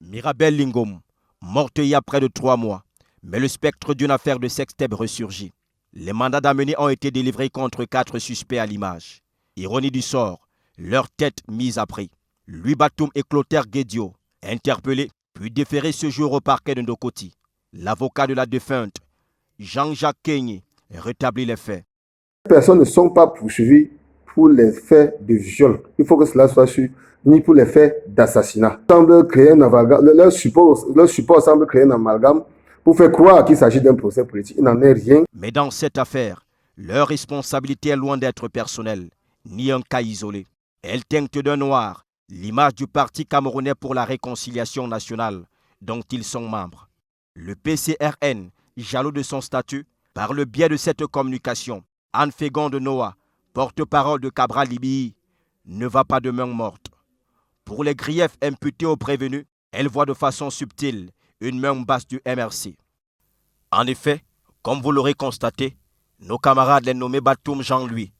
Mirabel Lingom, morte il y a près de 3 mois, mais le spectre d'une affaire de sextape ressurgit. Les mandats d'amener ont été délivrés contre 4 suspects à l'image. Ironie du sort, leur tête mise à prix. Louis Batoum et Clotaire Guédio, interpellés, puis déférés ce jour au parquet de Ndokoti. L'avocat de la défunte, Jean-Jacques Kenyé, rétablit les faits. Les personnes ne sont pas poursuivies pour les faits de viol. Il faut que cela soit sûr, ni pour les faits d'assassinat. Leur support semble créer un amalgame pour faire croire qu'il s'agit d'un procès politique. Il n'en est rien. Mais dans cette affaire, leur responsabilité est loin d'être personnelle, ni un cas isolé. Elle teinte d'un noir l'image du Parti camerounais pour la réconciliation nationale, dont ils sont membres. Le PCRN, jaloux de son statut, par le biais de cette communication, Anne Fégon de Noah, porte-parole de Cabral Libii, ne va pas de main morte. Pour les griefs imputés aux prévenus, elle voit de façon subtile une main basse du MRC. En effet, comme vous l'aurez constaté, nos camarades les nommés Batoum Jean-Louis,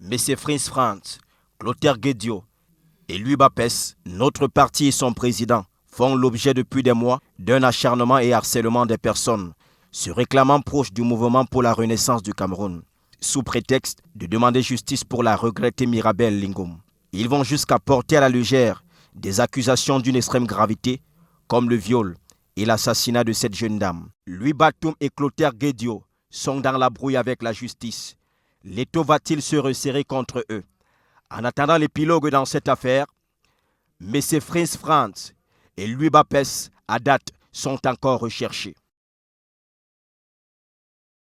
M. Frins Franz, Clotaire Guédio et Louis Bapès, notre parti et son président font l'objet depuis des mois d'un acharnement et harcèlement des personnes se réclamant proches du mouvement pour la renaissance du Cameroun, sous prétexte de demander justice pour la regrettée Mirabel Lingom. Ils vont jusqu'à porter à la légère des accusations d'une extrême gravité, comme le viol et l'assassinat de cette jeune dame. Louis Batoum et Clotaire Guédio sont dans la brouille avec la justice. L'étau va-t-il se resserrer contre eux? En attendant l'épilogue dans cette affaire, M. Frins Franz et Louis Bapès, à date, sont encore recherchés.